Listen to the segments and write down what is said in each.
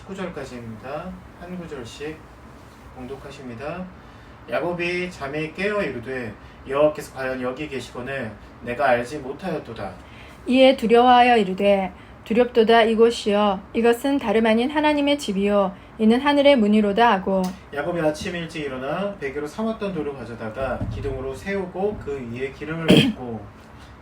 19절까지입니다. 한 구절씩 봉독하십니다. 야곱이 잠에 깨어 이르되 여호와께서 과연 여기 계시거늘 내가 알지 못하였도다. 이에 두려워하여 이르되 두렵도다 이곳이여 이것은 다름 아닌 하나님의 집이요 이는 하늘의 문이로다 하고 야곱이 아침 일찍 일어나 베개로 삼았던 돌을 가져다가 기둥으로 세우고 그 위에 기름을 붓고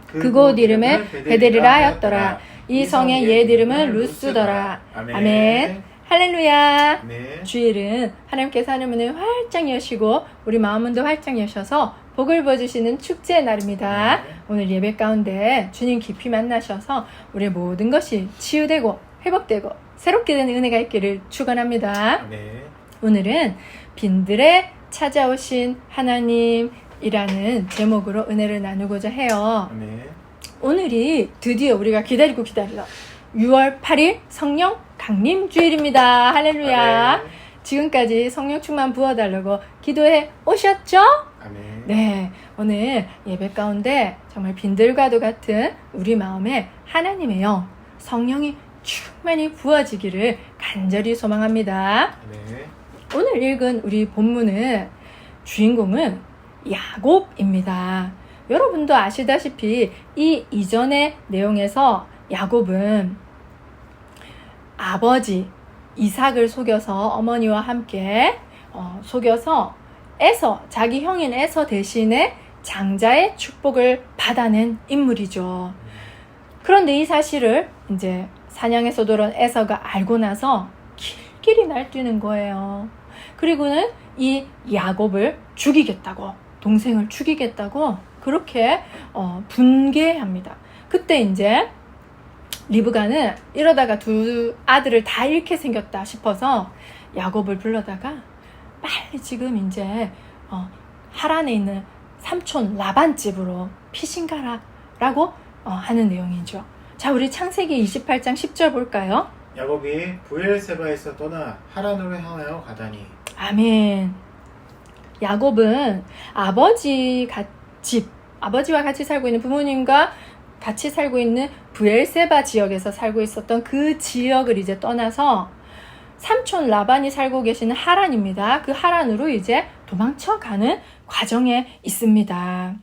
그곳 이름을 베델이라 하였더라. 이 성의 옛 이름은 루스더라. 아멘. 할렐루야. 아멘. 주일은 하나님께서 하늘 문을 활짝 여시고 우리 마음 문도 활짝 여셔서 복을 부어주시는 축제의 날입니다. 오늘 예배 가운데 주님 깊이 만나셔서 우리의 모든 것이 치유되고 회복되고 새롭게 되는 은혜가 있기를 축원합니다. 아멘. 오늘은 빈들에 찾아오신 하나님이라는 제목으로 은혜를 나누고자 해요. 아멘. 오늘이 드디어 우리가 기다리던 6월 8일 성령 강림 주일입니다. 할렐루야. 아멘. 지금까지 성령 충만 부어달라고 기도해 오셨죠? 아멘. 네, 오늘 예배 가운데 정말 빈들과도 같은 우리 마음에 하나님의 영, 성령이 충만히 부어지기를 간절히 소망합니다. 아멘. 오늘 읽은 우리 본문은 주인공은 야곱입니다. 여러분도 아시다시피 이 이전의 내용에서 야곱은 아버지 이삭을 속여서 어머니와 함께 속여서 자기 형인 에서 대신에 장자의 축복을 받아낸 인물이죠. 그런데 이 사실을 이제 사냥에서 돌아온 에서가 알고 나서 길길이 날뛰는 거예요. 그리고는 이 야곱을 죽이겠다고, 동생을 죽이겠다고 그렇게 분개합니다. 그때 이제 리브가는 이러다가 두 아들을 다 잃게 생겼다 싶어서 야곱을 불러다가 빨리 지금 이제 하란에 있는 삼촌 라반 집으로 피신 가라 라고 하는 내용이죠. 자, 우리 창세기 28장 10절 볼까요? 야곱이 브엘세바에서 떠나 하란으로 향하여 가다니. 아멘. 야곱은 아버지와 같이 살고 있는 부모님과 같이 살고 있는 브엘세바 지역에서 살고 있었던 그 지역을 이제 떠나서 삼촌 라반이 살고 계시는 하란입니다. 그 하란으로 이제 도망쳐가는 과정에 있습니다.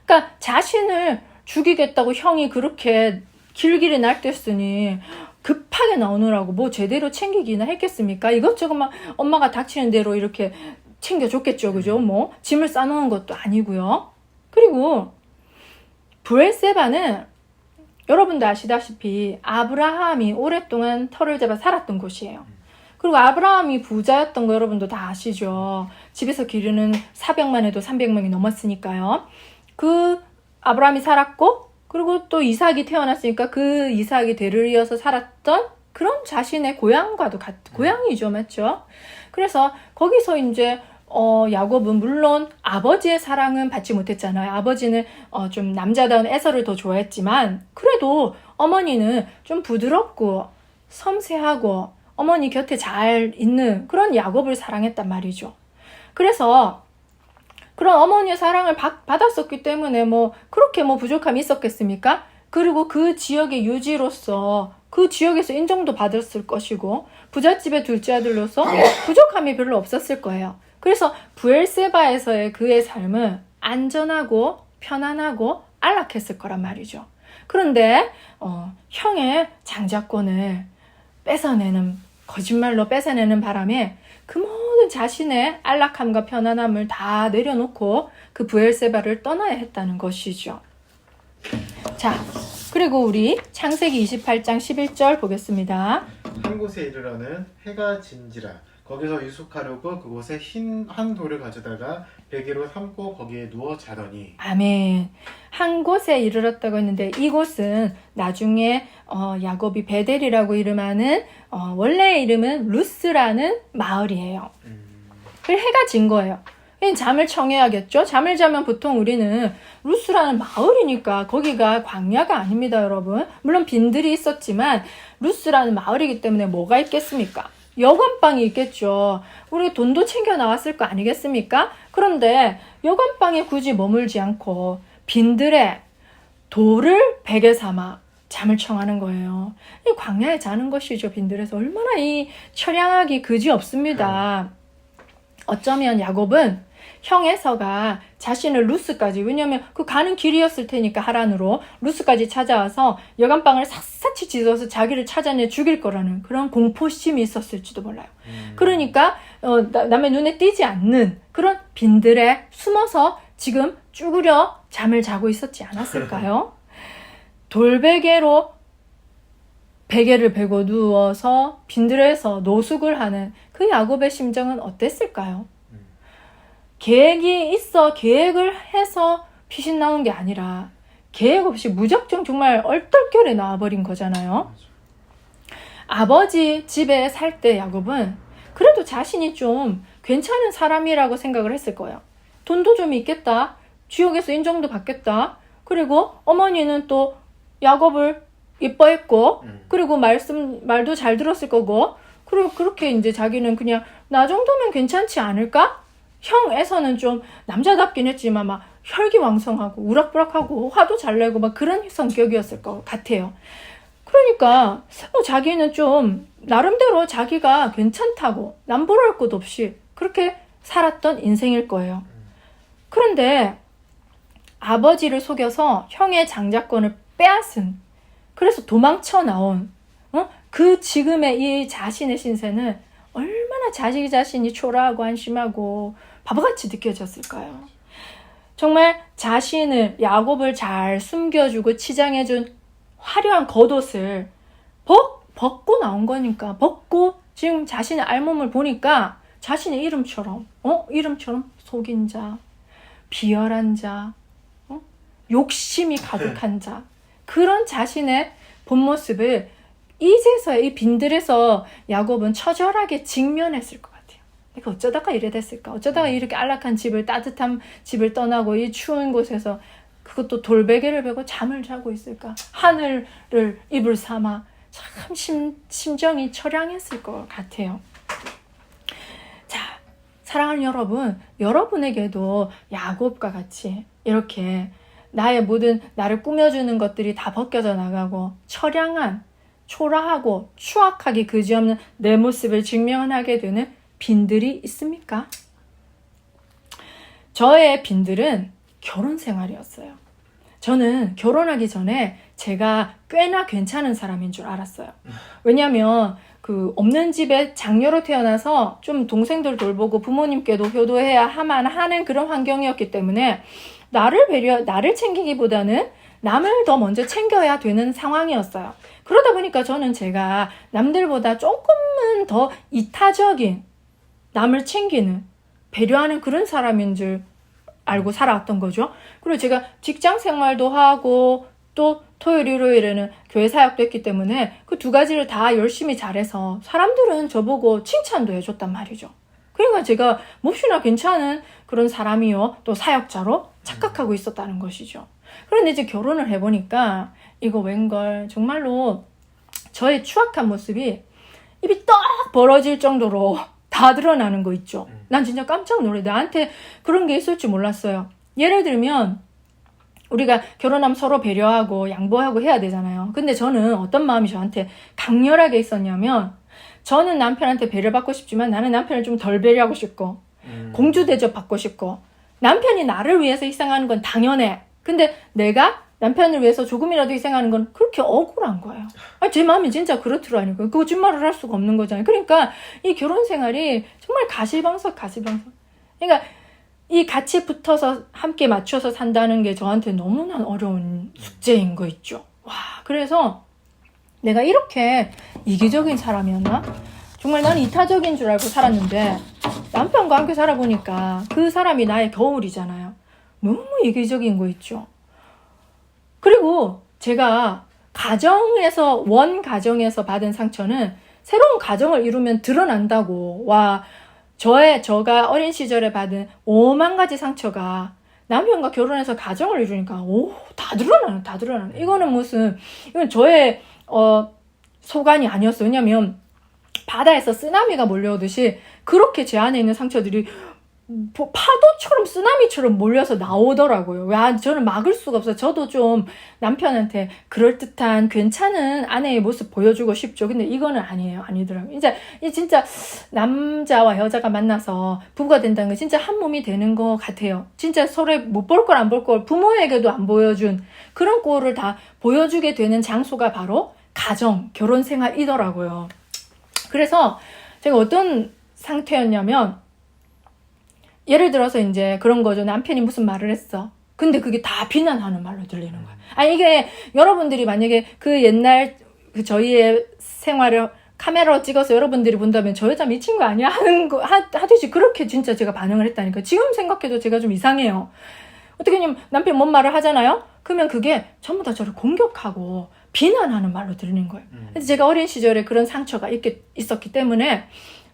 그러니까 자신을 죽이겠다고 형이 그렇게 길길이 날뛰었으니 급하게 나오느라고 뭐 제대로 챙기기나 했겠습니까? 이것저것 막 엄마가 닥치는 대로 이렇게 챙겨줬겠죠. 그죠? 뭐 짐을 싸놓은 것도 아니고요. 그리고 브엘세바는 여러분도 아시다시피 아브라함이 오랫동안 터를 잡아 살았던 곳이에요. 그리고 아브라함이 부자였던 거 여러분도 다 아시죠. 집에서 기르는 사병만 해도 300명이 넘었으니까요. 그 아브라함이 살았고 그리고 또 이삭이 태어났으니까 그 이삭이 대를 이어서 살았던 그런 자신의 고향과도 고향이죠. 맞죠? 그래서 거기서 이제 야곱은 물론 아버지의 사랑은 받지 못했잖아요. 아버지는 좀 남자다운 에서를 더 좋아했지만 그래도 어머니는 좀 부드럽고 섬세하고 어머니 곁에 잘 있는 그런 야곱을 사랑했단 말이죠. 그래서 그런 어머니의 사랑을 받았었기 때문에 그렇게 부족함이 있었겠습니까? 그리고 그 지역의 유지로서 그 지역에서 인정도 받았을 것이고 부잣집의 둘째 아들로서 부족함이 별로 없었을 거예요. 그래서 브엘세바에서의 그의 삶은 안전하고 편안하고 안락했을 거란 말이죠. 그런데 형의 장자권을 거짓말로 뺏어내는 바람에 그 모든 자신의 안락함과 편안함을 다 내려놓고 그 브엘세바를 떠나야 했다는 것이죠. 자, 그리고 우리 창세기 28장 11절 보겠습니다. 한 곳에 이르러는 해가 진지라. 거기서 유숙하려고 그곳에 흰 한 돌을 가져다가 베개로 삼고 거기에 누워 자더니. 아멘. 한 곳에 이르렀다고 했는데 이곳은 나중에 야곱이 베델이라고 이름하는 원래의 이름은 루스라는 마을이에요. 그래서 해가 진 거예요. 잠을 청해야겠죠. 잠을 자면 보통 우리는 루스라는 마을이니까 거기가 광야가 아닙니다, 여러분. 물론 빈들이 있었지만 루스라는 마을이기 때문에 뭐가 있겠습니까? 여관방이 있겠죠. 우리 돈도 챙겨 나왔을 거 아니겠습니까? 그런데 여관방에 굳이 머물지 않고 빈들에 돌을 베개 삼아 잠을 청하는 거예요. 이 광야에 자는 것이죠. 빈들에서 얼마나 이 처량하기 그지 없습니다. 어쩌면 야곱은 형 에서가 자신을 루스까지, 왜냐면 그 가는 길이었을 테니까 하란으로 루스까지 찾아와서 여간방을 샅샅이 찢어서 자기를 찾아내 죽일 거라는 그런 공포심이 있었을지도 몰라요. 그러니까 남의 눈에 띄지 않는 그런 빈들에 숨어서 지금 쭈그려 잠을 자고 있었지 않았을까요? 돌베개로 베개를 베고 누워서 빈들에서 노숙을 하는 그 야곱의 심정은 어땠을까요? 계획이 있어 계획을 해서 피신 나온 게 아니라 계획 없이 무작정 정말 얼떨결에 나와버린 거잖아요. 아버지 집에 살 때 야곱은 그래도 자신이 좀 괜찮은 사람이라고 생각을 했을 거예요. 돈도 좀 있겠다. 지옥에서 인정도 받겠다. 그리고 어머니는 또 야곱을 예뻐했고, 그리고 말도 잘 들었을 거고, 그리고 그렇게 이제 자기는 그냥 나 정도면 괜찮지 않을까? 형에서는 좀 남자답긴 했지만 막 혈기왕성하고 우락부락하고 화도 잘 내고 막 그런 성격이었을 것 같아요. 그러니까 자기는 좀 나름대로 자기가 괜찮다고 남부러울 것 없이 그렇게 살았던 인생일 거예요. 그런데 아버지를 속여서 형의 장자권을 빼앗은, 그래서 도망쳐 나온 그 지금의 이 자신의 신세는 얼마나 자기 자신이 초라하고 한심하고 바보같이 느껴졌을까요? 정말 자신을, 야곱을 잘 숨겨주고 치장해준 화려한 겉옷을 벗고 나온 거니까, 벗고 지금 자신의 알몸을 보니까 자신의 이름처럼 속인 자, 비열한 자, 욕심이 가득한 자, 그런 자신의 본 모습을 이제서야 이 빈들에서 야곱은 처절하게 직면했을 것 같아요. 내가 어쩌다가 이래 됐을까? 어쩌다가 이렇게 안락한 집을, 따뜻한 집을 떠나고 이 추운 곳에서 그것도 돌베개를 베고 잠을 자고 있을까? 하늘을 이불 삼아 참 심정이 처량했을 것 같아요. 자, 사랑하는 여러분, 여러분에게도 야곱과 같이 이렇게 나의 모든 나를 꾸며주는 것들이 다 벗겨져 나가고 처량한, 초라하고 추악하기 그지없는 내 모습을 직면하게 되는 빈들이 있습니까? 저의 빈들은 결혼 생활이었어요. 저는 결혼하기 전에 제가 꽤나 괜찮은 사람인 줄 알았어요. 왜냐하면 그 없는 집에 장녀로 태어나서 좀 동생들 돌보고 부모님께도 효도해야 하는 그런 환경이었기 때문에 나를 챙기기보다는 남을 더 먼저 챙겨야 되는 상황이었어요. 그러다 보니까 저는 제가 남들보다 조금은 더 이타적인, 남을 챙기는, 배려하는 그런 사람인 줄 알고 살아왔던 거죠. 그리고 제가 직장 생활도 하고 또 토요일, 일요일에는 교회 사역도 했기 때문에 그 두 가지를 다 열심히 잘해서 사람들은 저보고 칭찬도 해줬단 말이죠. 그러니까 제가 몹시나 괜찮은 그런 사람이요, 또 사역자로 착각하고 있었다는 것이죠. 그런데 이제 결혼을 해보니까 이거 웬걸 정말로 저의 추악한 모습이 입이 떡 벌어질 정도로 다 드러나는 거 있죠. 난 진짜 깜짝 놀래. 나한테 그런 게 있을 줄 몰랐어요. 예를 들면 우리가 결혼하면 서로 배려하고 양보하고 해야 되잖아요. 근데 저는 어떤 마음이 저한테 강렬하게 있었냐면, 저는 남편한테 배려받고 싶지만 나는 남편을 좀 덜 배려하고 싶고 공주 대접 받고 싶고, 남편이 나를 위해서 희생하는 건 당연해. 근데 내가 남편을 위해서 조금이라도 희생하는 건 그렇게 억울한 거예요. 제 마음이 진짜 그렇더라니까요. 거짓말을 할 수가 없는 거잖아요. 그러니까 이 결혼 생활이 정말 가시방석. 그러니까 이 같이 붙어서 함께 맞춰서 산다는 게 저한테 너무나 어려운 숙제인 거 있죠. 와, 그래서 내가 이렇게 이기적인 사람이었나? 정말 나는 이타적인 줄 알고 살았는데 남편과 함께 살아보니까 그 사람이 나의 겨울이잖아요. 너무 이기적인 거 있죠. 그리고 제가 원 가정에서 받은 상처는 새로운 가정을 이루면 드러난다고. 와, 저가 어린 시절에 받은 5만 가지 상처가 남편과 결혼해서 가정을 이루니까 다 드러나는. 이건 저의 소관이 아니었어요. 왜냐면 바다에서 쓰나미가 몰려오듯이 그렇게 제 안에 있는 상처들이 파도처럼 쓰나미처럼 몰려서 나오더라고요. 저는 막을 수가 없어요. 저도 좀 남편한테 그럴듯한 괜찮은 아내의 모습 보여주고 싶죠. 근데 이거는 아니더라고요. 이제 진짜 남자와 여자가 만나서 부부가 된다는 건 진짜 한 몸이 되는 것 같아요. 진짜 서로 못 볼 걸 안 볼 걸 부모에게도 안 보여준 그런 꼴을 다 보여주게 되는 장소가 바로 가정, 결혼 생활이더라고요. 그래서 제가 어떤 상태였냐면 예를 들어서 이제 그런 거죠. 남편이 무슨 말을 했어. 근데 그게 다 비난하는 말로 들리는 거야. 아니, 이게 여러분들이 만약에 그 옛날 저희의 생활을 카메라로 찍어서 여러분들이 본다면 저 여자 미친 거 아니야? 하듯이 그렇게 진짜 제가 반응을 했다니까. 지금 생각해도 제가 좀 이상해요. 어떻게 냐면 남편 뭔 말을 하잖아요? 그러면 그게 전부 다 저를 공격하고 비난하는 말로 들리는 거예요. 그래서 제가 어린 시절에 그런 상처가 있었기 때문에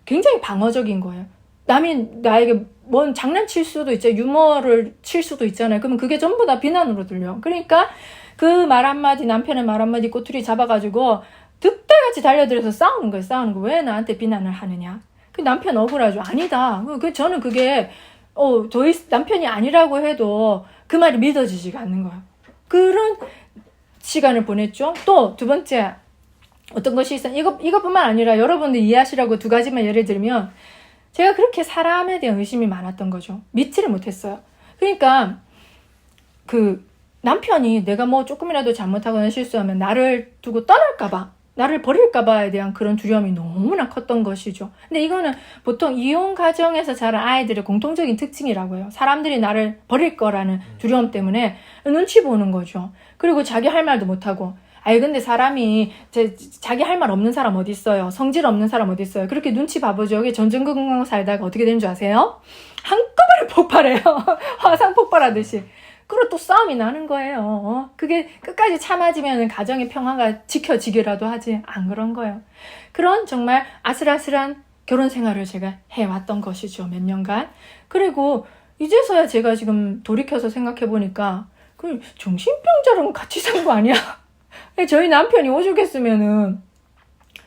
굉장히 방어적인 거예요. 남이 나에게 뭔 장난칠 수도 있죠. 유머를 칠 수도 있잖아요. 그러면 그게 전부 다 비난으로 들려. 그러니까 그 말 한마디, 남편의 말 한마디 꼬투리 잡아가지고 득달같이 달려들어서 싸우는 거예요. 왜 나한테 비난을 하느냐. 그 남편 억울하죠. 아니다. 저는 그게 남편이 아니라고 해도 그 말이 믿어지지가 않는 거예요. 그런 시간을 보냈죠. 또 두 번째 어떤 것이 있어. 이것뿐만 아니라 여러분들 이해하시라고 두 가지만 예를 들면 제가 그렇게 사람에 대한 의심이 많았던 거죠. 믿지를 못했어요. 그러니까 그 남편이 내가 뭐 조금이라도 잘못하거나 실수하면 나를 두고 떠날까봐, 나를 버릴까봐에 대한 그런 두려움이 너무나 컸던 것이죠. 근데 이거는 보통 이혼 가정에서 자란 아이들의 공통적인 특징이라고 해요. 사람들이 나를 버릴 거라는 두려움 때문에 눈치 보는 거죠. 그리고 자기 할 말도 못하고 근데 사람이 자기 할 말 없는 사람 어디 있어요? 성질 없는 사람 어디 있어요? 그렇게 눈치 봐보죠. 여기 전전긍긍 살다가 어떻게 되는 줄 아세요? 한꺼번에 폭발해요. 화상 폭발하듯이. 그리고 또 싸움이 나는 거예요. 그게 끝까지 참아지면 가정의 평화가 지켜지기라도 하지. 안 그런 거예요. 그런 정말 아슬아슬한 결혼 생활을 제가 해왔던 것이죠. 몇 년간. 그리고 이제서야 제가 지금 돌이켜서 생각해보니까 그 정신병자랑 같이 산 거 아니야? 저희 남편이 오죽했으면은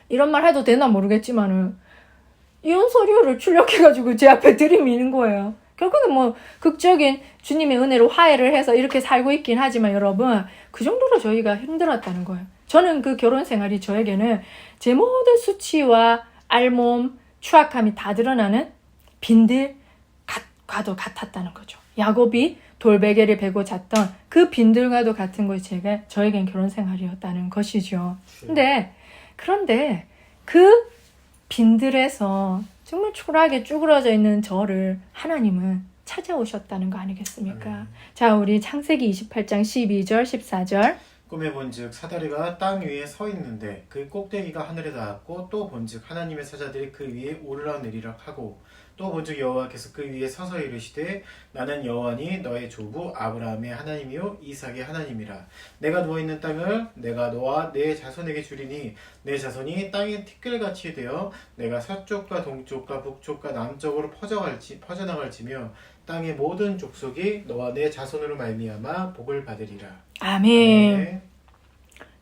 이런 말 해도 되나 모르겠지만은 이혼 서류를 출력해가지고 제 앞에 들이미는 거예요. 결국은 뭐 극적인 주님의 은혜로 화해를 해서 이렇게 살고 있긴 하지만 여러분 그 정도로 저희가 힘들었다는 거예요. 저는 그 결혼 생활이 저에게는 제 모든 수치와 알몸, 추악함이 다 드러나는 빈들과도 같았다는 거죠. 야곱이 돌베개를 베고 잤던 그 빈들과도 같은 것이 저에겐 결혼 생활이었다는 것이죠. 그런데 그 빈들에서 정말 초라하게 쭈그러져 있는 저를 하나님은 찾아오셨다는 거 아니겠습니까? 자, 우리 창세기 28장 12절 14절 꿈에 본즉 사다리가 땅 위에 서 있는데 그 꼭대기가 하늘에 닿았고 또 본즉 하나님의 사자들이 그 위에 오르락내리락 하고 또 본즉 여호와께서 그 위에 서서 이르시되 나는 여호와니 너의 조부 아브라함의 하나님이요 이삭의 하나님이라. 내가 누워있는 땅을 내가 너와 내 자손에게 주리니 내 자손이 땅의 티끌같이 되어 내가 서쪽과 동쪽과 북쪽과 남쪽으로 퍼져나갈지며 땅의 모든 족속이 너와 내 자손으로 말미암아 복을 받으리라. 아멘.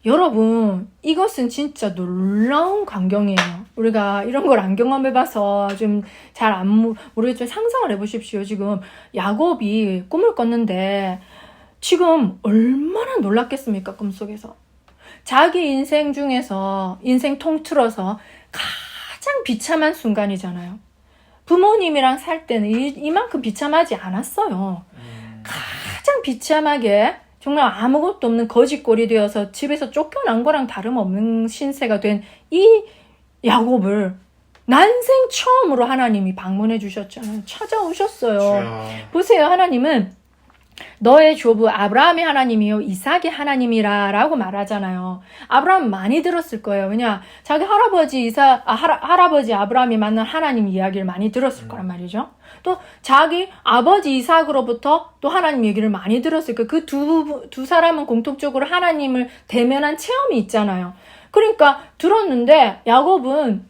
여러분, 이것은 진짜 놀라운 광경이에요. 우리가 이런 걸 안 경험해봐서 좀 잘 모르겠지만 상상을 해보십시오. 지금 야곱이 꿈을 꿨는데 지금 얼마나 놀랐겠습니까? 꿈속에서. 자기 인생 중에서 인생 통틀어서 가장 비참한 순간이잖아요. 부모님이랑 살 때는 이만큼 비참하지 않았어요. 가장 비참하게 정말 아무것도 없는 거지꼴이 되어서 집에서 쫓겨난 거랑 다름없는 신세가 된 이 야곱을 난생 처음으로 하나님이 방문해 주셨잖아요. 찾아오셨어요. 보세요. 하나님은 너의 조부 아브라함의 하나님이요 이삭의 하나님이라 라고 말하잖아요. 아브라함 많이 들었을 거예요. 왜냐 자기 할아버지 아브라함이 만난 하나님 이야기를 많이 들었을 거란 말이죠. 또 자기 아버지 이삭으로부터 또 하나님 얘기를 많이 들었을 거예요. 그 두 사람은 공통적으로 하나님을 대면한 체험이 있잖아요. 그러니까 들었는데 야곱은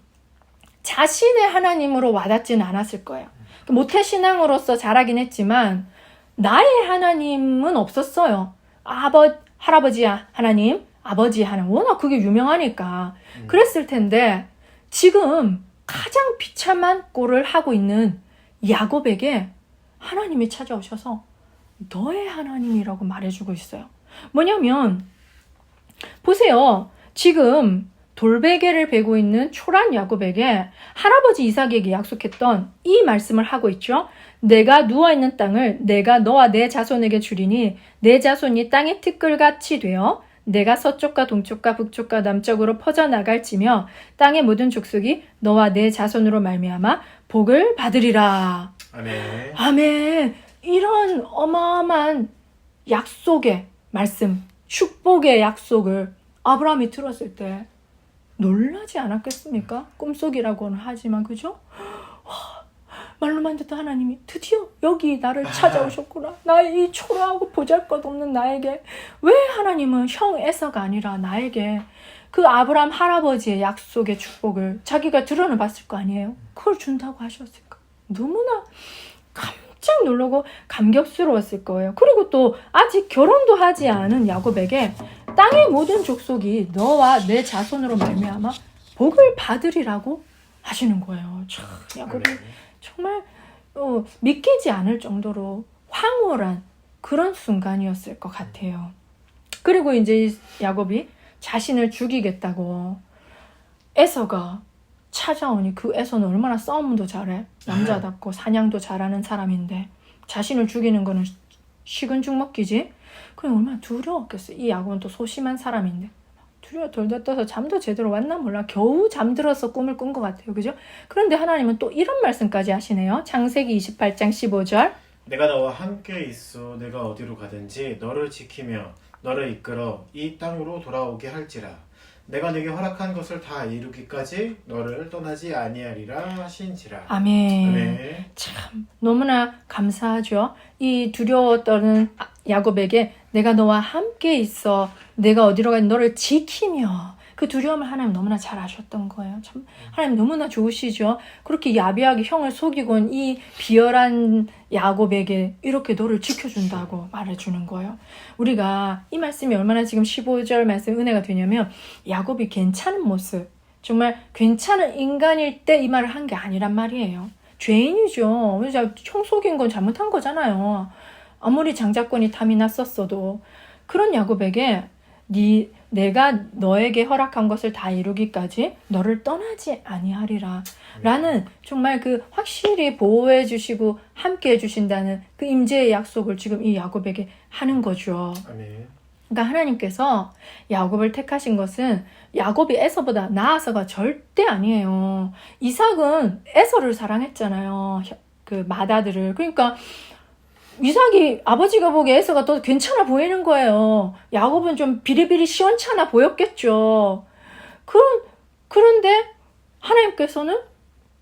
자신의 하나님으로 와닿지는 않았을 거예요. 모태신앙으로서 자라긴 했지만 나의 하나님은 없었어요. 할아버지 하나님, 아버지 하나님. 워낙 그게 유명하니까. 그랬을 텐데 지금 가장 비참한 꼴을 하고 있는 야곱에게 하나님이 찾아오셔서 너의 하나님이라고 말해주고 있어요. 뭐냐면 보세요. 지금 돌베개를 베고 있는 초라한 야곱에게 할아버지 이삭에게 약속했던 이 말씀을 하고 있죠. 내가 누워있는 땅을 내가 너와 내 자손에게 주리니 내 자손이 땅의 티끌같이 되어 내가 서쪽과 동쪽과 북쪽과 남쪽으로 퍼져나갈지며 땅의 모든 족속이 너와 내 자손으로 말미암아 복을 받으리라. 아멘. 아멘. 이런 어마어마한 약속의 말씀, 축복의 약속을 아브라함이 들었을 때 놀라지 않았겠습니까? 꿈속이라고는 하지만 그죠? 말로만 듣던 하나님이 드디어 여기 나를 찾아오셨구나. 나의 이 초라하고 보잘것없는 나에게 왜 하나님은 형 에서가 아니라 나에게 그 아브라함 할아버지의 약속의 축복을 자기가 들어는 봤을 거 아니에요? 그걸 준다고 하셨을까? 너무나 깜짝 놀라고 감격스러웠을 거예요. 그리고 또 아직 결혼도 하지 않은 야곱에게 땅의 모든 족속이 너와 내 자손으로 말미암아 복을 받으리라고 하시는 거예요. 참 야곱이 정말 믿기지 않을 정도로 황홀한 그런 순간이었을 것 같아요. 그리고 이제 야곱이 자신을 죽이겠다고 에서가 찾아오니 그 에서는 얼마나 싸움도 잘해. 남자답고 사냥도 잘하는 사람인데 자신을 죽이는 거는 식은 죽 먹기지. 그럼 얼마나 두려웠겠어요. 이 야곱은 또 소심한 사람인데 두려워 덜덜 떠서 잠도 제대로 왔나 몰라. 겨우 잠들어서 꿈을 꾼 것 같아요. 그죠? 그런데 하나님은 또 이런 말씀까지 하시네요. 창세기 28장 15절 내가 너와 함께 있어 내가 어디로 가든지 너를 지키며 너를 이끌어 이 땅으로 돌아오게 할지라 내가 네게 허락한 것을 다 이루기까지 너를 떠나지 아니하리라 하신지라. 아멘. 아멘. 참 너무나 감사하죠. 이 두려워 떠는 야곱에게 내가 너와 함께 있어 내가 어디로 가든 너를 지키며 그 두려움을 하나님 너무나 잘 아셨던 거예요. 참 하나님 너무나 좋으시죠. 그렇게 야비하게 형을 속이고 온 이 비열한 야곱에게 이렇게 너를 지켜준다고 말해주는 거예요. 우리가 이 말씀이 얼마나 지금 15절 말씀 은혜가 되냐면 야곱이 괜찮은 모습 정말 괜찮은 인간일 때 이 말을 한 게 아니란 말이에요. 죄인이죠. 형 속인 건 잘못한 거잖아요. 아무리 장자권이 탐이 났었어도 그런 야곱에게 내가 너에게 허락한 것을 다 이루기까지 너를 떠나지 아니하리라 라는 정말 그 확실히 보호해 주시고 함께 해 주신다는 그 임재의 약속을 지금 이 야곱에게 하는 거죠. 아멘. 그러니까 하나님께서 야곱을 택하신 것은 야곱이 에서보다 나아서가 절대 아니에요. 이삭은 에서를 사랑했잖아요. 그 맏아들을. 그러니까 이삭이 아버지가 보기에 에서가 더 괜찮아 보이는 거예요. 야곱은 좀 비리비리 시원찮아 보였겠죠. 그런데 하나님께서는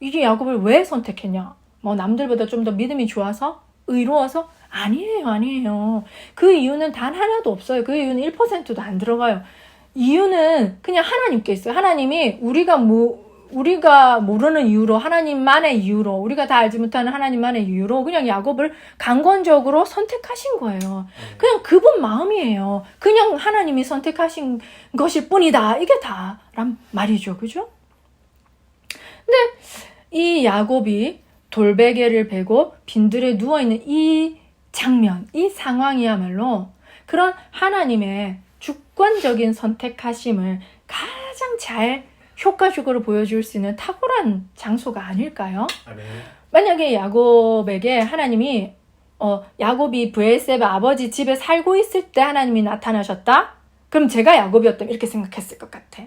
이게 야곱을 왜 선택했냐? 뭐 남들보다 좀 더 믿음이 좋아서? 의로워서? 아니에요. 그 이유는 단 하나도 없어요. 그 이유는 1%도 안 들어가요. 이유는 그냥 하나님께 있어요. 하나님이 우리가 모르는 이유로 하나님만의 이유로 우리가 다 알지 못하는 하나님만의 이유로 그냥 야곱을 강권적으로 선택하신 거예요. 그냥 그분 마음이에요. 그냥 하나님이 선택하신 것일 뿐이다. 이게 다란 말이죠. 그죠? 근데 이 야곱이 돌베개를 베고 빈들에 누워있는 이 장면, 이 상황이야말로 그런 하나님의 주권적인 선택하심을 가장 잘 효과적으로 보여줄 수 있는 탁월한 장소가 아닐까요? 아멘. 만약에 야곱에게 하나님이 야곱이 브엘세바 아버지 집에 살고 있을 때 하나님이 나타나셨다? 그럼 제가 야곱이었다면 이렇게 생각했을 것 같아.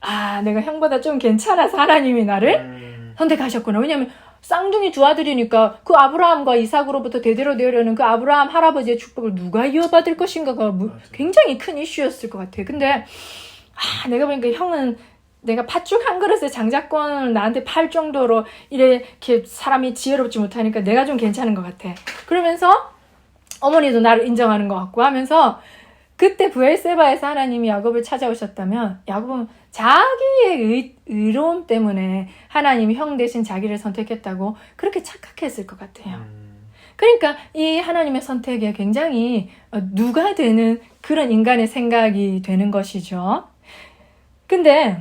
아, 내가 형보다 좀 괜찮아서 하나님이 나를 선택하셨구나. 왜냐하면 쌍둥이 두 아들이니까 그 아브라함과 이삭으로부터 대대로 되려는 그 아브라함 할아버지의 축복을 누가 이어받을 것인가가 굉장히 큰 이슈였을 것 같아. 근데 내가 보니까 형은 내가 팥죽 한 그릇에 장자권을 나한테 팔 정도로 이렇게 사람이 지혜롭지 못하니까 내가 좀 괜찮은 것 같아. 그러면서 어머니도 나를 인정하는 것 같고 하면서 그때 브엘세바에서 하나님이 야곱을 찾아오셨다면 야곱은 자기의 의로움 때문에 하나님이 형 대신 자기를 선택했다고 그렇게 착각했을 것 같아요. 그러니까 이 하나님의 선택에 굉장히 누가 되는 그런 인간의 생각이 되는 것이죠. 근데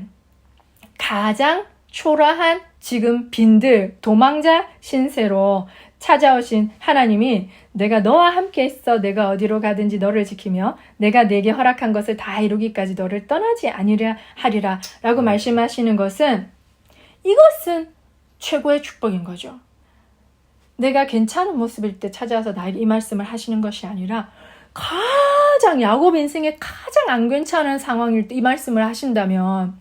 가장 초라한 지금 빈들 도망자 신세로 찾아오신 하나님이 내가 너와 함께 있어 내가 어디로 가든지 너를 지키며 내가 내게 허락한 것을 다 이루기까지 너를 떠나지 아니려 하리라 라고 말씀하시는 것은 이것은 최고의 축복인 거죠. 내가 괜찮은 모습일 때 찾아와서 나에게 이 말씀을 하시는 것이 아니라 가장 야곱 인생의 가장 안 괜찮은 상황일 때 이 말씀을 하신다면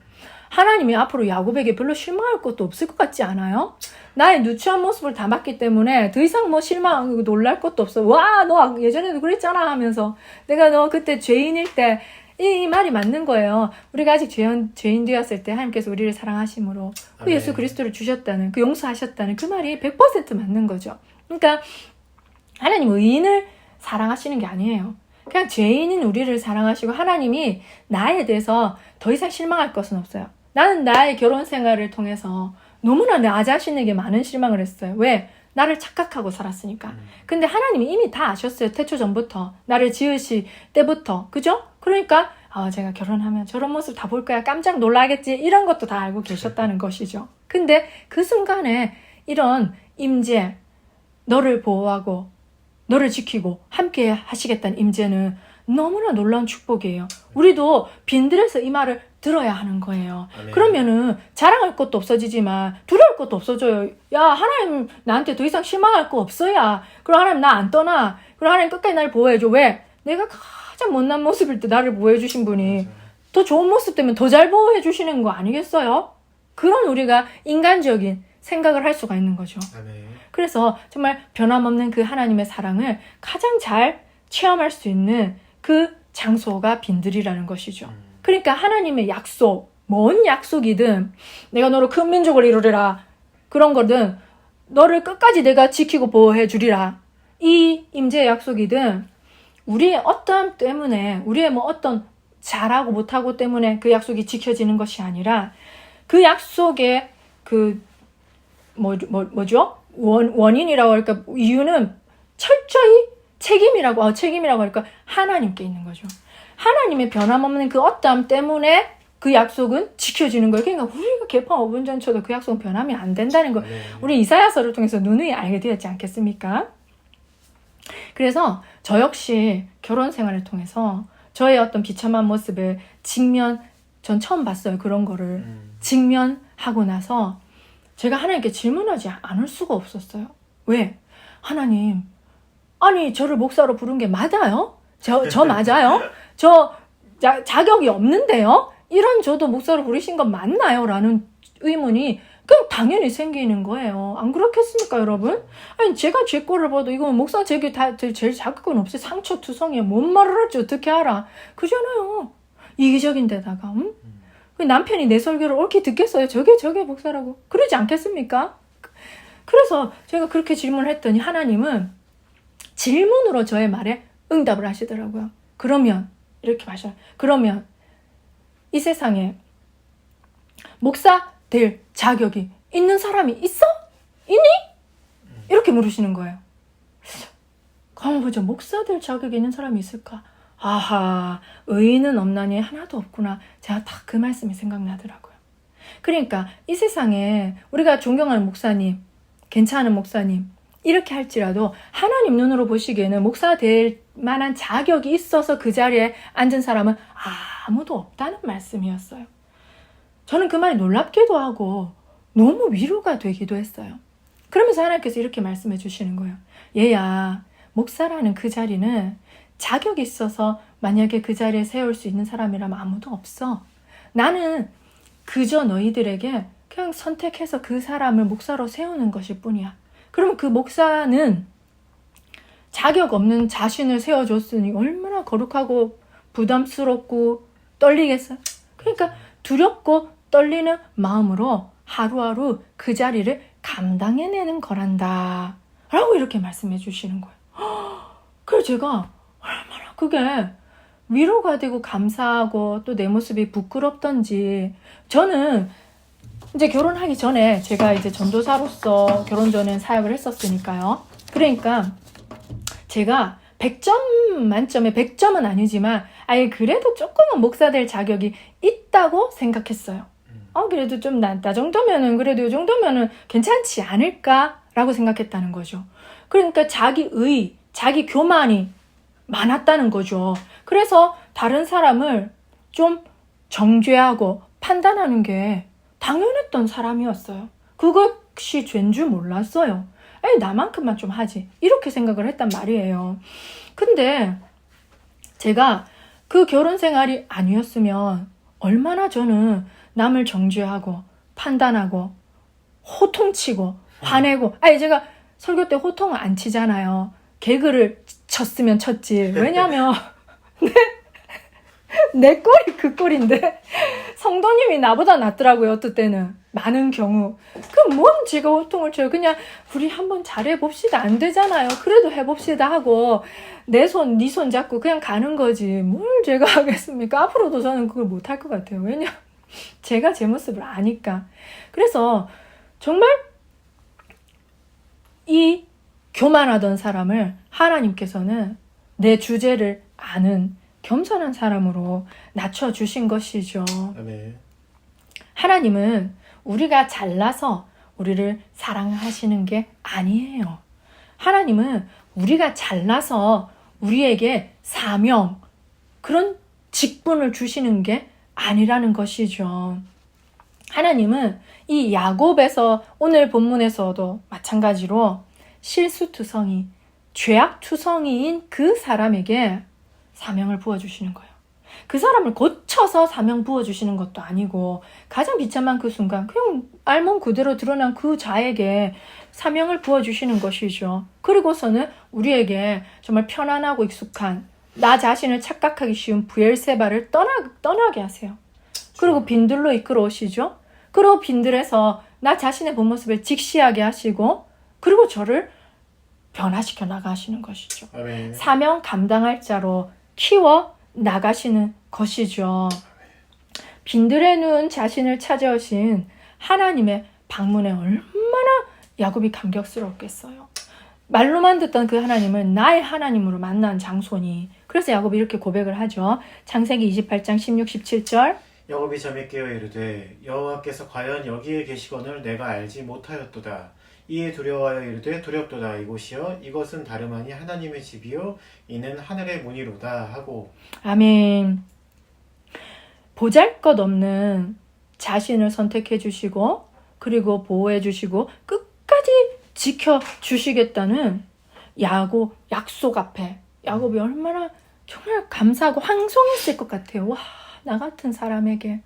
하나님이 앞으로 야곱에게 별로 실망할 것도 없을 것 같지 않아요? 나의 누추한 모습을 담았기 때문에 더 이상 뭐 실망하고 놀랄 것도 없어. 와, 너 예전에도 그랬잖아 하면서 내가 너 그때 죄인일 때 이 말이 맞는 거예요. 우리가 아직 죄인 되었을 때 하나님께서 우리를 사랑하심으로 그 예수 그리스도를 주셨다는 그 용서하셨다는 그 말이 100% 맞는 거죠. 그러니까 하나님 의인을 사랑하시는 게 아니에요. 그냥 죄인인 우리를 사랑하시고 하나님이 나에 대해서 더 이상 실망할 것은 없어요. 나는 나의 결혼 생활을 통해서 너무나 나 자신에게 많은 실망을 했어요. 왜? 나를 착각하고 살았으니까. 근데 하나님이 이미 다 아셨어요. 태초 전부터. 나를 지으실 때부터. 그죠? 그러니까 제가 결혼하면 저런 모습 다 볼 거야. 깜짝 놀라겠지. 이런 것도 다 알고 계셨다는 것이죠. 근데 그 순간에 이런 임재, 너를 보호하고 너를 지키고 함께 하시겠다는 임재는 너무나 놀라운 축복이에요. 우리도 빈들에서 이 말을 들어야 하는 거예요. 아멘. 그러면은 자랑할 것도 없어지지만 두려울 것도 없어져요. 야, 하나님 나한테 더 이상 실망할 거 없어야. 그럼 하나님 나 안 떠나. 그럼 하나님 끝까지 날 보호해줘. 왜? 내가 가장 못난 모습일 때 나를 보호해 주신 분이 맞아요. 더 좋은 모습 되면 더 잘 보호해 주시는 거 아니겠어요? 그런 우리가 인간적인 생각을 할 수가 있는 거죠. 아멘. 그래서 정말 변함없는 그 하나님의 사랑을 가장 잘 체험할 수 있는 그 장소가 빈들이라는 것이죠. 그러니까 하나님의 약속, 뭔 약속이든 내가 너로 큰 민족을 이루리라 그런 거든 너를 끝까지 내가 지키고 보호해 주리라 이 임재의 약속이든 우리의 어떠함 때문에 우리의 뭐 어떤 잘하고 못하고 때문에 그 약속이 지켜지는 것이 아니라 그 약속의 그 뭐죠? 원인이라고 할까? 이유는 철저히 책임이라고 할까? 하나님께 있는 거죠. 하나님의 변함없는 그 어떠함 때문에 그 약속은 지켜지는 거예요. 그러니까 우리가 개판 5분 전 쳐도 그 약속은 변하면 안 된다는 거. 우리 이사야서를 통해서 누누이 알게 되었지 않겠습니까? 그래서 저 역시 결혼 생활을 통해서 저의 어떤 비참한 모습을 전 처음 봤어요. 그런 거를 직면하고 나서 제가 하나님께 질문하지 않을 수가 없었어요. 왜? 하나님, 아니 저를 목사로 부른 게 맞아요? 저 맞아요? 저 자격이 없는데요? 이런 저도 목사로 부르신 건 맞나요? 라는 의문이 그냥 당연히 생기는 거예요. 안 그렇겠습니까, 여러분? 아니 제가 제 거를 봐도 이건 목사 제게 제일 자격은 없어요. 상처투성이에요. 뭔 말을 할지 어떻게 알아? 그잖아요. 이기적인 데다가 남편이 내 설교를 옳게 듣겠어요? 저게 목사라고. 그러지 않겠습니까? 그래서 제가 그렇게 질문을 했더니 하나님은 질문으로 저의 말에 응답을 하시더라고요. 그러면 이렇게 마셔요. 그러면 이 세상에 목사 될 자격이 있는 사람이 있어? 있니? 이렇게 물으시는 거예요. 가만 보자. 목사 될 자격이 있는 사람이 있을까? 아하, 의인은 없나니 하나도 없구나. 제가 딱 그 말씀이 생각나더라고요. 그러니까 이 세상에 우리가 존경하는 목사님, 괜찮은 목사님 이렇게 할지라도 하나님 눈으로 보시기에는 목사 될 만한 자격이 있어서 그 자리에 앉은 사람은 아무도 없다는 말씀이었어요. 저는 그 말이 놀랍기도 하고 너무 위로가 되기도 했어요. 그러면서 하나님께서 이렇게 말씀해 주시는 거예요. 얘야, 목사라는 그 자리는 자격이 있어서 만약에 그 자리에 세울 수 있는 사람이라면 아무도 없어. 나는 그저 너희들에게 그냥 선택해서 그 사람을 목사로 세우는 것일 뿐이야. 그러면 그 목사는 자격 없는 자신을 세워줬으니 얼마나 거룩하고 부담스럽고 떨리겠어요? 그러니까 두렵고 떨리는 마음으로 하루하루 그 자리를 감당해내는 거란다 라고 이렇게 말씀해 주시는 거예요. 그래서 제가 얼마나 그게 위로가 되고 감사하고 또 내 모습이 부끄럽던지. 저는 이제 결혼하기 전에 제가 이제 전도사로서 결혼 전엔 사역을 했었으니까요. 그러니까 제가 100점 만점에 100점은 아니지만 아예 그래도 조금은 목사 될 자격이 있다고 생각했어요. 그래도 좀 낫다 정도면은, 그래도 이 정도면은 괜찮지 않을까라고 생각했다는 거죠. 그러니까 자기 교만이 많았다는 거죠. 그래서 다른 사람을 좀 정죄하고 판단하는 게 당연했던 사람이었어요. 그것이 죄인 줄 몰랐어요. 에이, 나만큼만 좀 하지. 이렇게 생각을 했단 말이에요. 근데 제가 그 결혼 생활이 아니었으면 얼마나 저는 남을 정죄하고 판단하고 호통치고 화내고, 제가 설교 때 호통을 안 치잖아요. 개그를 쳤으면 쳤지. 왜냐면 내 꼴이 그 꼴인데 성도님이 나보다 낫더라고요. 어떨 때는 많은 경우. 뭔 제가 호통을 쳐요. 그냥 우리 한번 잘해봅시다. 안 되잖아요. 그래도 해봅시다 하고 내 손, 네 손 잡고 그냥 가는 거지. 뭘 제가 하겠습니까? 앞으로도 저는 그걸 못할 것 같아요. 왜냐, 제가 제 모습을 아니까. 그래서 정말 이 교만하던 사람을 하나님께서는 내 주제를 아는 겸손한 사람으로 낮춰주신 것이죠. 아멘. 하나님은 우리가 잘나서 우리를 사랑하시는 게 아니에요. 하나님은 우리가 잘나서 우리에게 사명, 그런 직분을 주시는 게 아니라는 것이죠. 하나님은 이 야곱에서, 오늘 본문에서도 마찬가지로 실수투성이, 죄악투성이인 그 사람에게 사명을 부어주시는 거예요. 그 사람을 고쳐서 사명 부어주시는 것도 아니고, 가장 비참한 그 순간 그냥 알몸 그대로 드러난 그 자에게 사명을 부어주시는 것이죠. 그리고서는 우리에게 정말 편안하고 익숙한, 나 자신을 착각하기 쉬운 브엘세바를 떠나게 하세요. 그리고 빈들로 이끌어 오시죠. 그리고 빈들에서 나 자신의 본 모습을 직시하게 하시고, 그리고 저를 변화시켜 나가시는 것이죠. 아멘. 사명 감당할 자로 키워 나가시는 것이죠. 빈들에 누운 자신을 찾아오신 하나님의 방문에 얼마나 야곱이 감격스럽겠어요. 말로만 듣던 그 하나님을 나의 하나님으로 만난 장소니. 그래서 야곱이 이렇게 고백을 하죠. 창세기 28장 16, 17절. 야곱이 잠에 깨어 이르되 여호와께서 과연 여기에 계시거늘 내가 알지 못하였도다. 이에 두려워하여 이르되 두렵도다. 이곳이여 이것은 다름 아니 하나님의 집이요 이는 하늘의 문이로다 하고. 아멘. 보잘것없는 자신을 선택해 주시고, 그리고 보호해 주시고 끝까지 지켜 주시겠다는 약속 앞에 야곱이 얼마나 정말 감사하고 황송했을 것 같아요. 와, 나 같은 사람에게.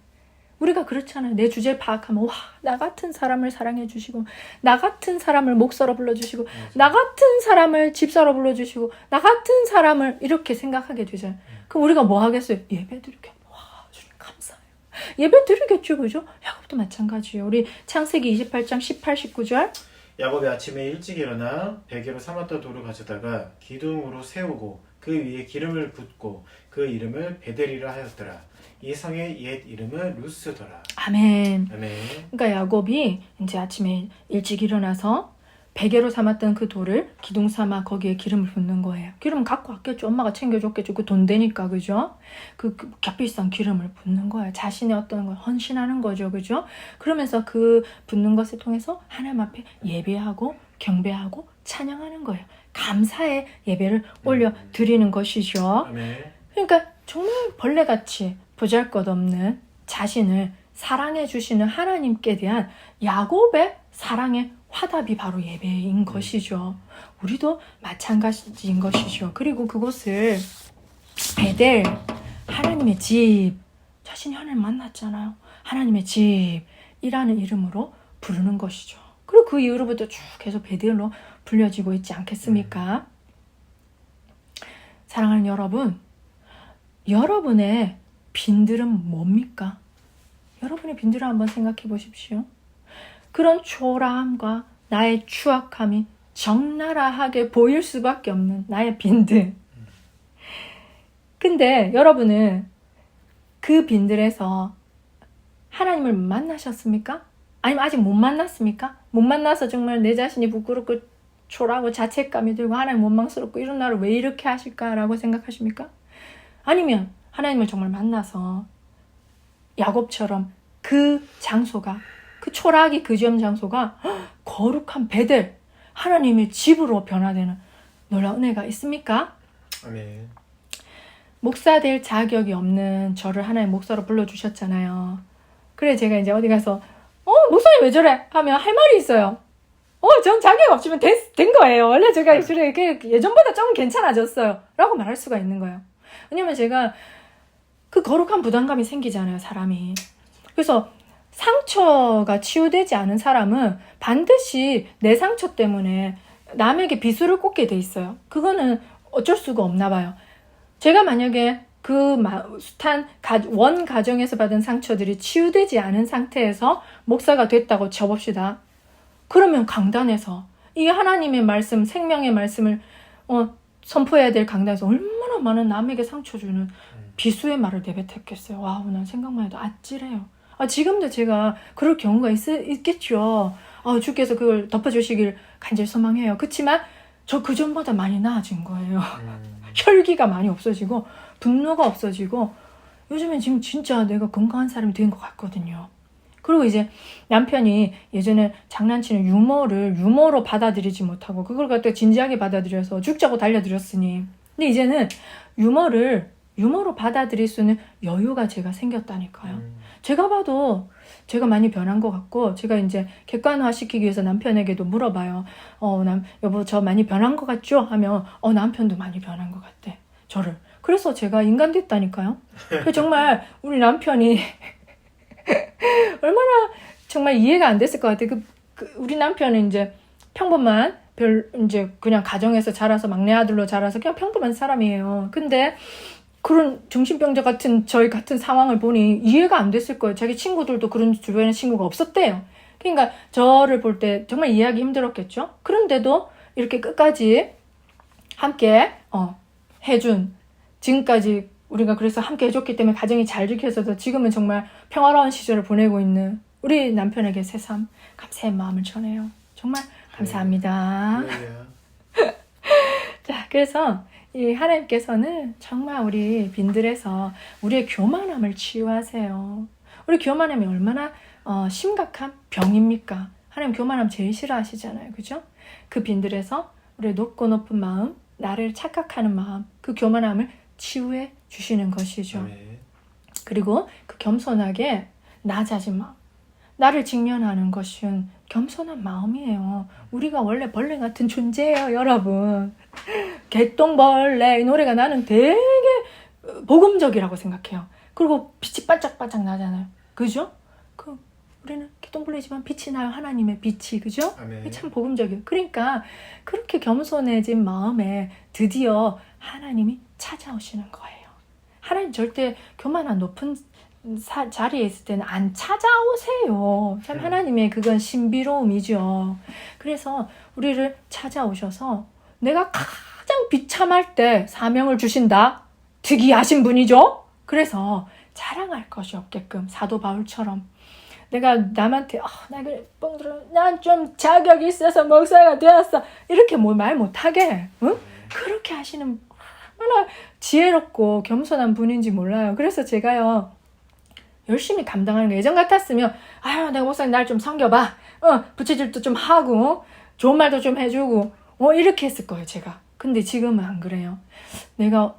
우리가 그렇잖아요. 내 주제를 파악하면, 와, 나 같은 사람을 사랑해 주시고, 나 같은 사람을 목사로 불러주시고, 나 같은 사람을 집사로 불러주시고, 나 같은 사람을 이렇게 생각하게 되잖아요. 그럼 우리가 뭐 하겠어요? 예배 드리겠. 와, 주님 감사해요. 예배 드리겠죠, 그죠? 야곱도 마찬가지예요. 우리 창세기 28장 18, 19절. 야곱이 아침에 일찍 일어나 베개로 삼았던 돌을 가져다가 기둥으로 세우고 그 위에 기름을 붓고 그 이름을 베델이라 하였더라. 이 성의 옛 이름은 루스더라. 아멘. 아멘. 그러니까 야곱이 이제 아침에 일찍 일어나서 베개로 삼았던 그 돌을 기둥 삼아 거기에 기름을 붓는 거예요. 기름 갖고 왔겠죠. 엄마가 챙겨줬겠죠. 그 돈 되니까, 그죠? 그 값비싼 기름을 붓는 거예요. 자신의 어떤 걸 헌신하는 거죠, 그죠? 그러면서 그 붓는 것을 통해서 하나님 앞에 예배하고 경배하고 찬양하는 거예요. 감사의 예배를 올려 드리는 것이죠. 아멘. 그러니까 정말 벌레같이 보잘것없는 자신을 사랑해 주시는 하나님께 대한 야곱의 사랑의 화답이 바로 예배인 것이죠. 우리도 마찬가지인 것이죠. 그리고 그곳을 베델, 하나님의 집, 자신이 하나님 만났잖아요. 하나님의 집이라는 이름으로 부르는 것이죠. 그리고 그 이후로부터 쭉 계속 베델로 불려지고 있지 않겠습니까? 사랑하는 여러분, 여러분의 빈들은 뭡니까? 여러분의 빈들을 한번 생각해 보십시오. 그런 초라함과 나의 추악함이 적나라하게 보일 수밖에 없는 나의 빈들. 근데 여러분은 그 빈들에서 하나님을 만나셨습니까? 아니면 아직 못 만났습니까? 못 만나서 정말 내 자신이 부끄럽고 초라하고 자책감이 들고 하나님 원망스럽고 이런 나를 왜 이렇게 하실까라고 생각하십니까? 아니면 하나님을 정말 만나서 야곱처럼 그 장소가, 그 초라하기 그지엄 장소가 거룩한 베델, 하나님의 집으로 변화되는 놀라운 은혜가 있습니까? 아멘. 목사 될 자격이 없는 저를 하나님 목사로 불러주셨잖아요. 그래 제가 이제 어디 가서 목사님 왜 저래? 하면 할 말이 있어요. 전 자격 없으면 된 거예요. 원래 제가 예전보다 좀 괜찮아졌어요. 라고 말할 수가 있는 거예요. 왜냐면 제가 그 거룩한 부담감이 생기잖아요, 사람이. 그래서 상처가 치유되지 않은 사람은 반드시 내 상처 때문에 남에게 비수를 꽂게 돼 있어요. 그거는 어쩔 수가 없나 봐요. 제가 만약에 그 원 가정에서 받은 상처들이 치유되지 않은 상태에서 목사가 됐다고 쳐봅시다. 그러면 강단에서 이 하나님의 말씀, 생명의 말씀을 선포해야 될 강단에서 얼마나 많은 남에게 상처 주는 비수의 말을 내뱉었겠어요. 와우, 난 생각만 해도 아찔해요. 지금도 제가 그럴 경우가 있겠죠. 주께서 그걸 덮어주시길 간절히 소망해요. 그렇지만 저 그전보다 많이 나아진 거예요. 혈기가 많이 없어지고 분노가 없어지고 요즘엔 지금 진짜 내가 건강한 사람이 된 것 같거든요. 그리고 이제 남편이 예전에 장난치는 유머로 받아들이지 못하고 그걸 갖다 진지하게 받아들여서 죽자고 달려들었으니 근데 이제는 유머로 받아들일 수 있는 여유가 제가 생겼다니까요. 제가 봐도 제가 많이 변한 것 같고 제가 이제 객관화시키기 위해서 남편에게도 물어봐요. 여보 저 많이 변한 것 같죠? 하면 남편도 많이 변한 것 같대. 저를. 그래서 제가 인간 됐다니까요. 정말 우리 남편이 얼마나 정말 이해가 안 됐을 것 같아요. 우리 남편은 이제 평범한 이제 그냥 가정에서 자라서 막내 아들로 자라서 그냥 평범한 사람이에요. 근데 그런 정신병자 같은 저희 같은 상황을 보니 이해가 안 됐을 거예요. 자기 친구들도 그런 주변에 친구가 없었대요. 그러니까 저를 볼 때 정말 이해하기 힘들었겠죠. 그런데도 이렇게 끝까지 함께 해준 지금까지 우리가 그래서 함께 해줬기 때문에 가정이 잘 지켜져서 지금은 정말 평화로운 시절을 보내고 있는 우리 남편에게 새삼 감사의 마음을 전해요. 정말 감사합니다. 자, 그래서 이 하나님께서는 정말 우리 빈들에서 우리의 교만함을 치유하세요. 우리 교만함이 얼마나 심각한 병입니까? 하나님 교만함 제일 싫어하시잖아요. 그죠? 그 빈들에서 우리의 높고 높은 마음, 나를 착각하는 마음, 그 교만함을 치유해 주시는 것이죠. 그리고 그 겸손하게 낮아진 마음, 나를 직면하는 것은 겸손한 마음이에요. 우리가 원래 벌레 같은 존재예요, 여러분. 개똥벌레 이 노래가 나는 되게 복음적이라고 생각해요. 그리고 빛이 반짝반짝 나잖아요. 그죠? 우리는 개똥벌레지만 빛이 나요. 하나님의 빛이. 그죠? 아멘. 참 복음적이에요. 그러니까 그렇게 겸손해진 마음에 드디어 하나님이 찾아오시는 거예요. 하나님 절대 교만한 높은 자리에 있을 때는 안 찾아오세요. 참 하나님의 그건 신비로움이죠. 그래서 우리를 찾아오셔서 내가 가장 비참할 때 사명을 주신다. 특이하신 분이죠. 그래서 자랑할 것이 없게끔 사도 바울처럼 내가 남한테 난 좀 자격이 있어서 목사가 되었어 이렇게 말 못하게 그렇게 하시는 얼마나 지혜롭고 겸손한 분인지 몰라요. 그래서 제가요 열심히 감당하는 거 예전 같았으면 내가 목사님 날 좀 섬겨봐 부채질도 좀 하고 좋은 말도 좀 해주고 이렇게 했을 거예요 제가. 근데 지금은 안 그래요. 내가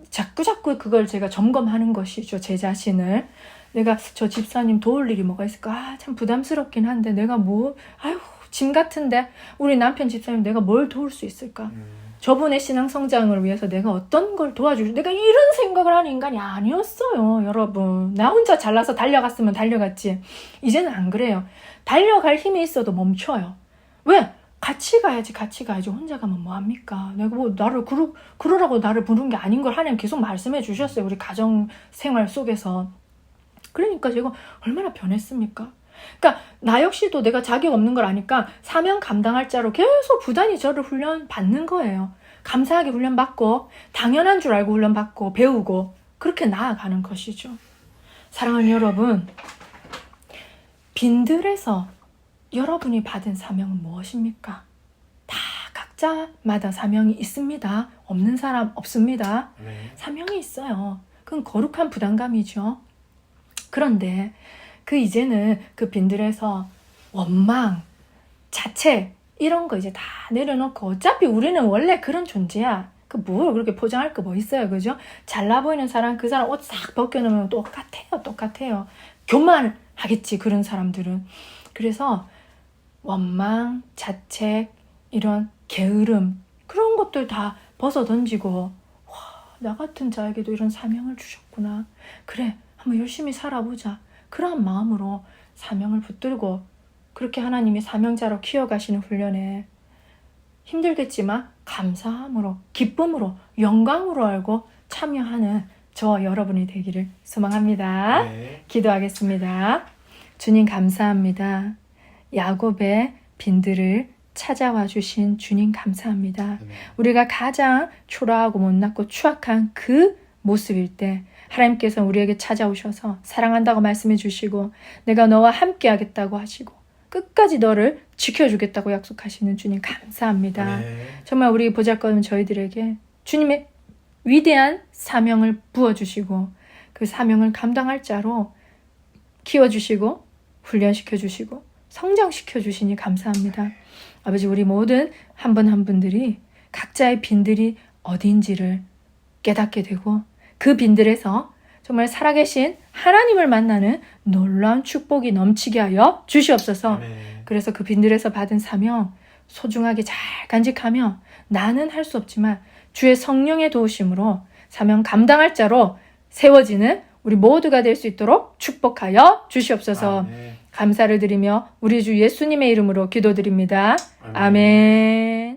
자꾸 그걸 제가 점검하는 것이죠. 제 자신을. 내가 저 집사님 도울 일이 뭐가 있을까? 참 부담스럽긴 한데 내가 짐 같은데 우리 남편 집사님 내가 뭘 도울 수 있을까? 저분의 신앙 성장을 위해서 내가 어떤 걸 도와줄지 내가 이런 생각을 하는 인간이 아니었어요. 여러분. 나 혼자 잘나서 달려갔으면 달려갔지. 이제는 안 그래요. 달려갈 힘이 있어도 멈춰요. 왜? 같이 가야지. 혼자 가면 뭐합니까? 내가 그러라고 나를 부른 게 아닌 걸 하나님 계속 말씀해 주셨어요. 우리 가정 생활 속에서. 그러니까 제가 얼마나 변했습니까? 그러니까 나 역시도 내가 자격 없는 걸 아니까 사명 감당할 자로 계속 부단히 저를 훈련 받는 거예요. 감사하게 훈련 받고 당연한 줄 알고 훈련 받고 배우고 그렇게 나아가는 것이죠. 사랑하는 여러분, 빈들에서 여러분이 받은 사명은 무엇입니까? 다 각자마다 사명이 있습니다. 없는 사람 없습니다. 사명이 있어요. 그건 거룩한 부담감이죠. 그런데 그 이제는 그 빈들에서 원망, 자책 이런 거 이제 다 내려놓고 어차피 우리는 원래 그런 존재야. 그 뭘 그렇게 포장할 거 뭐 있어요, 그죠? 잘나 보이는 사람 그 사람 옷 싹 벗겨놓으면 똑같아요. 교만하겠지 그런 사람들은. 그래서 원망, 자책, 이런 게으름 그런 것들 다 벗어 던지고 와, 나 같은 자에게도 이런 사명을 주셨구나. 그래, 한번 열심히 살아보자. 그런 마음으로 사명을 붙들고 그렇게 하나님이 사명자로 키워가시는 훈련에 힘들겠지만 감사함으로, 기쁨으로, 영광으로 알고 참여하는 저와 여러분이 되기를 소망합니다. 네. 기도하겠습니다. 주님 감사합니다. 야곱의 빈들을 찾아와 주신 주님 감사합니다. 아멘. 우리가 가장 초라하고 못났고 추악한 그 모습일 때 하나님께서 우리에게 찾아오셔서 사랑한다고 말씀해 주시고 내가 너와 함께 하겠다고 하시고 끝까지 너를 지켜주겠다고 약속하시는 주님 감사합니다. 네. 정말 우리 보잘것없는 저희들에게 주님의 위대한 사명을 부어주시고 그 사명을 감당할 자로 키워주시고 훈련시켜주시고 성장시켜주시니 감사합니다. 아버지 우리 모든 한 분 한 분들이 각자의 빈들이 어디인지를 깨닫게 되고 그 빈들에서 정말 살아계신 하나님을 만나는 놀라운 축복이 넘치게 하여 주시옵소서. 아멘. 그래서 그 빈들에서 받은 사명 소중하게 잘 간직하며 나는 할 수 없지만 주의 성령의 도우심으로 사명 감당할 자로 세워지는 우리 모두가 될 수 있도록 축복하여 주시옵소서. 아멘. 감사를 드리며 우리 주 예수님의 이름으로 기도드립니다. 아멘. 아멘.